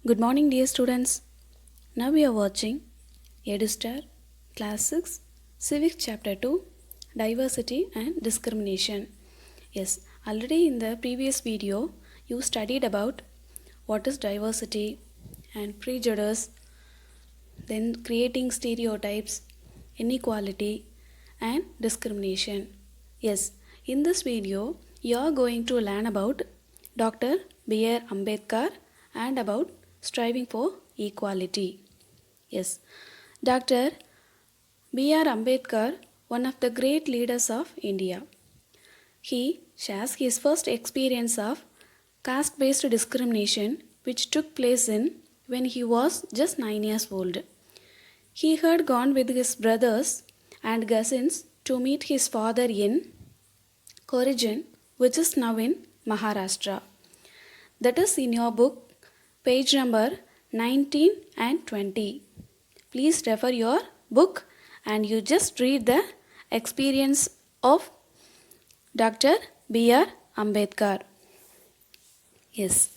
Good morning, dear students. Now we are watching EduStar Class 6 Civics Chapter 2 Diversity and Discrimination. Yes, already in the previous video you studied about what is diversity and prejudice, then creating stereotypes, inequality, and discrimination. Yes, in this video you are going to learn about Dr. B.R. Ambedkar and about striving for equality. Yes, Dr. B.R. Ambedkar, one of the great leaders of India. He shares his first experience of caste-based discrimination which took place when he was just 9 years old. He had gone with his brothers and cousins to meet his father in Koregaon, which is now in Maharashtra. That is in your book, page number 19 and 20. Please refer your book and you just read the experience of Dr. B.R. Ambedkar. Yes.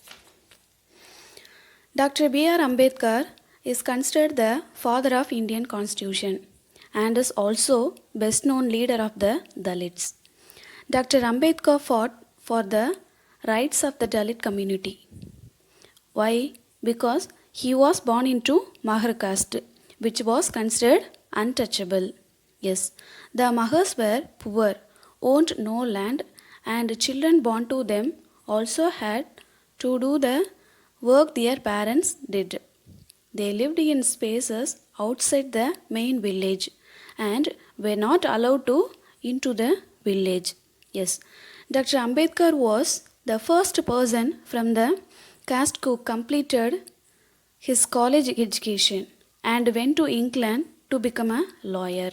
Dr. B.R. Ambedkar is considered the father of Indian Constitution and is also best known leader of the Dalits. Dr. Ambedkar fought for the rights of the Dalit community. Why? Because he was born into Mahar caste, which was considered untouchable. Yes, the Mahars were poor, owned no land, and children born to them also had to do the work their parents did. They lived in spaces outside the main village and were not allowed to into the village. Yes, Dr. Ambedkar was the first person from the caste who completed his college education and went to England to become a lawyer.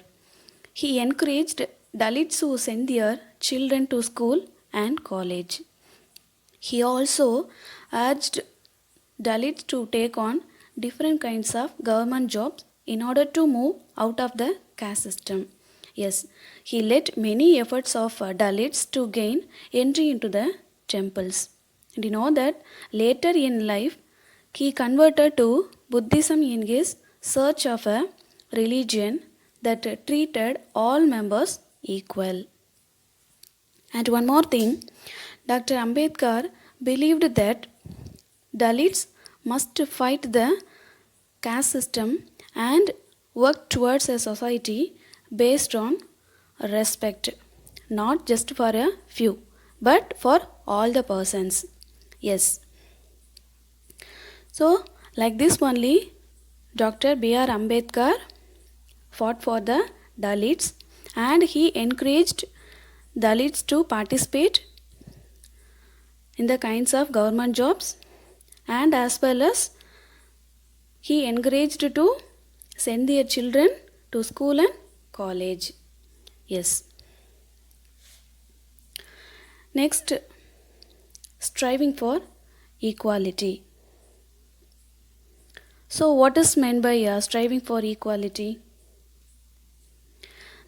He encouraged Dalits who sent their children to school and college. He also urged Dalits to take on different kinds of government jobs in order to move out of the caste system. Yes, he led many efforts of Dalits to gain entry into the temples. And you know that later in life, he converted to Buddhism in his search of a religion that treated all members equal. And one more thing, Dr. Ambedkar believed that Dalits must fight the caste system and work towards a society based on respect, not just for a few, but for all the persons. Yes. So, like this only, Dr. B.R. Ambedkar fought for the Dalits and he encouraged Dalits to participate in the kinds of government jobs and as well as he encouraged to send their children to school and college. Yes. Next, striving for equality. So, what is meant by striving for equality?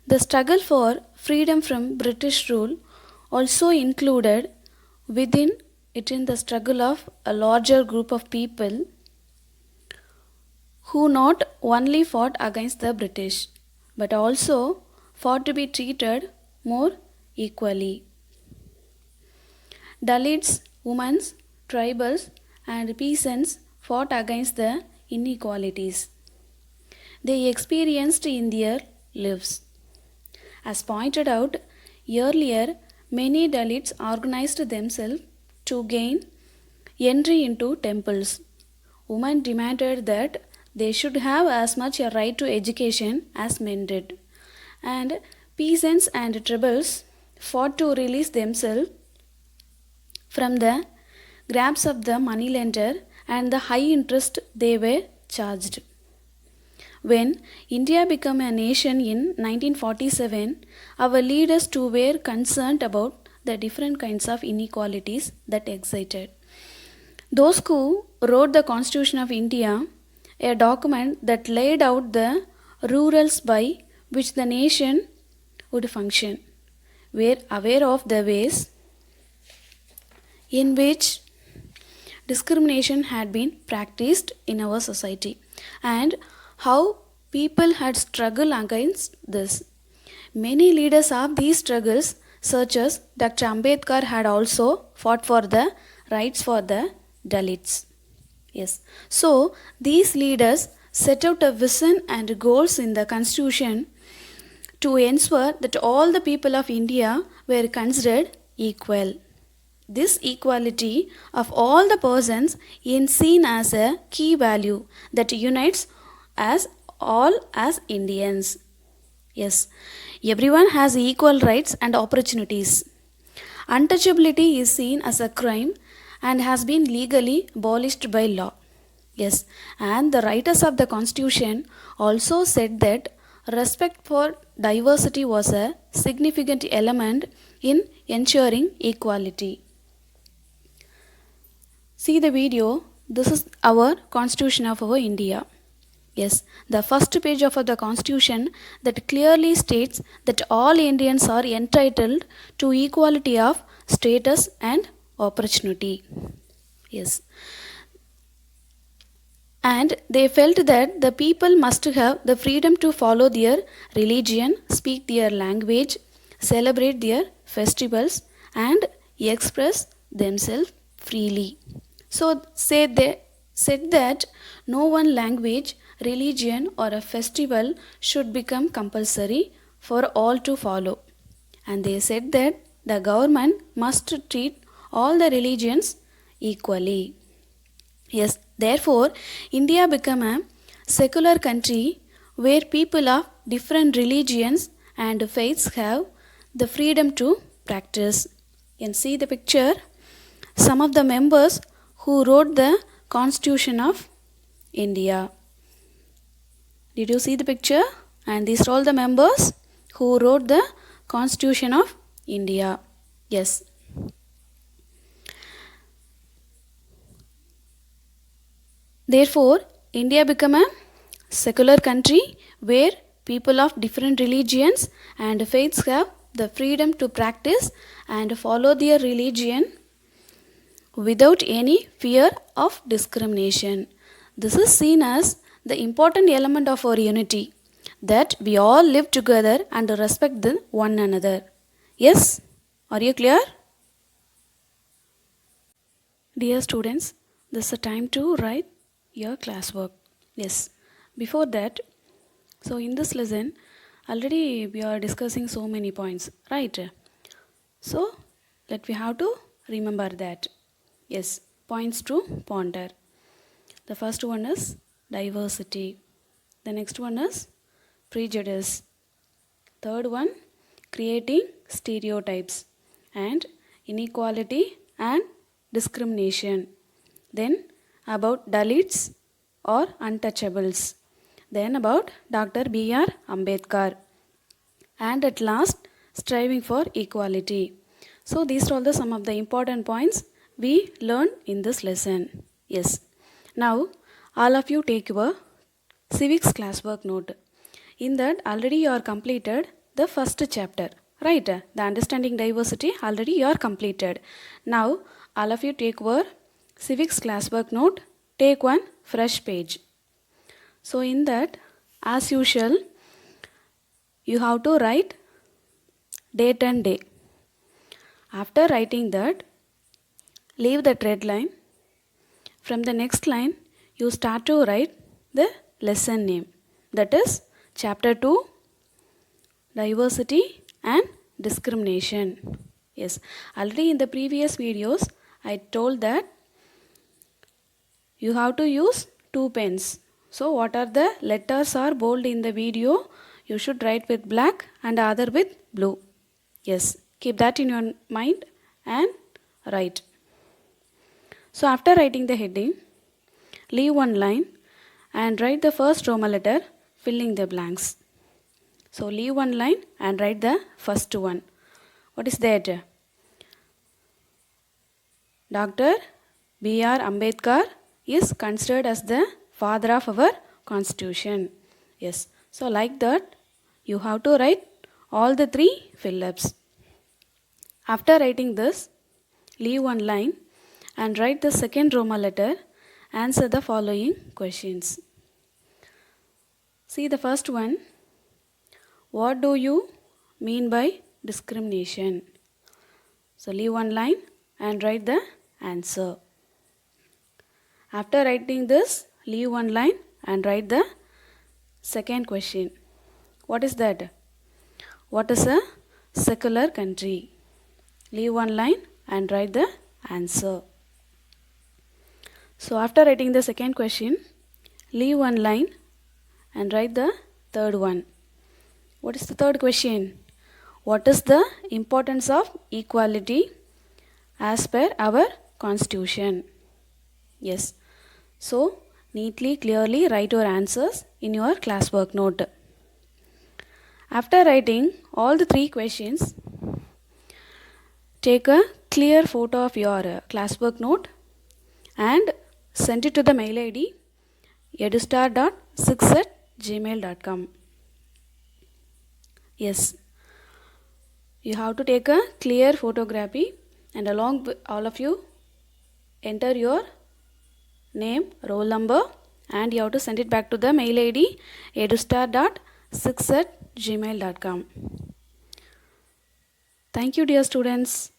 The struggle for freedom from British rule also included within it in the struggle of a larger group of people who not only fought against the British but also fought to be treated more equally. Dalits, women, tribals, and peasants fought against the inequalities they experienced in their lives. As pointed out earlier, many Dalits organized themselves to gain entry into temples. Women demanded that they should have as much a right to education as men did. And peasants and tribals fought to release themselves from the grasp of the moneylender and the high interest they were charged. When India became a nation in 1947, our leaders too were concerned about the different kinds of inequalities that existed. Those who wrote the Constitution of India, a document that laid out the rules by which the nation would function, were aware of the ways in which discrimination had been practiced in our society and how people had struggled against this. Many leaders of these struggles, such as Dr. Ambedkar, had also fought for the rights for the Dalits. Yes. So these leaders set out a vision and goals in the constitution to ensure that all the people of India were considered equal. This equality of all the persons is seen as a key value that unites us all as Indians. Yes, everyone has equal rights and opportunities. Untouchability is seen as a crime and has been legally abolished by law. Yes, and the writers of the Constitution also said that respect for diversity was a significant element in ensuring equality. See the video. This is our Constitution of our India. Yes, the first page of the Constitution that clearly states that all Indians are entitled to equality of status and opportunity. Yes. And they felt that the people must have the freedom to follow their religion, speak their language, celebrate their festivals, and express themselves freely. So said that no one language, religion, or a festival should become compulsory for all to follow. And they said that the government must treat all the religions equally. Yes, therefore, India became a secular country where people of different religions and faiths have the freedom to practice. You can see the picture. Some of the members who wrote the Constitution of India. Did you see the picture? And these are all the members who wrote the Constitution of India. Yes. Therefore, India became a secular country where people of different religions and faiths have the freedom to practice and follow their religion without any fear of discrimination. This is seen as the important element of our unity, that we all live together and respect one another. Yes? Are you clear? Dear students, this is the time to write your classwork. Yes. Before that, so in this lesson, already we are discussing so many points, right? So, we have to remember that. Yes, points to ponder. The first one is diversity. The next one is prejudice. Third one, creating stereotypes and inequality and discrimination. Then about Dalits or untouchables. Then about Dr. B.R. Ambedkar. And at last, striving for equality. So these are all some of the important points we learned in this lesson. Yes. Now, all of you take your civics classwork note. In that, already you are completed the first chapter. Right? The understanding diversity, already you are completed. Now, all of you take your civics classwork note. Take one fresh page. So in that, as usual, you have to write date and day. After writing that, leave that red line. From the next line, you start to write the lesson name. That is chapter 2, diversity and discrimination. Yes, already in the previous videos, I told that you have to use 2 pens. So what are the letters are bold in the video, you should write with black and other with blue. Yes, keep that in your mind and write. So after writing the heading, leave one line and write the first Roman letter, filling the blanks. So leave one line and write the first one. What is that? Dr. B.R. Ambedkar is considered as the father of our constitution. Yes. So like that, you have to write all the 3 fill-ups. After writing this, leave one line and write the second Roman letter. Answer the following questions. See the first one. What do you mean by discrimination? So leave one line and write the answer. After writing this, leave one line and write the second question. What is that? What is a secular country? Leave one line and write the answer. So after writing the second question, leave one line and write the third one. What is the third question? What is the importance of equality as per our constitution? Yes. So neatly, clearly write your answers in your classwork note. After writing all the three questions, take a clear photo of your classwork note and send it to the mail ID edustar.6@gmail.com. Yes, you have to take a clear photography and along with all of you enter your name, roll number, and you have to send it back to the mail ID edustar.6@gmail.com. Thank you, dear students.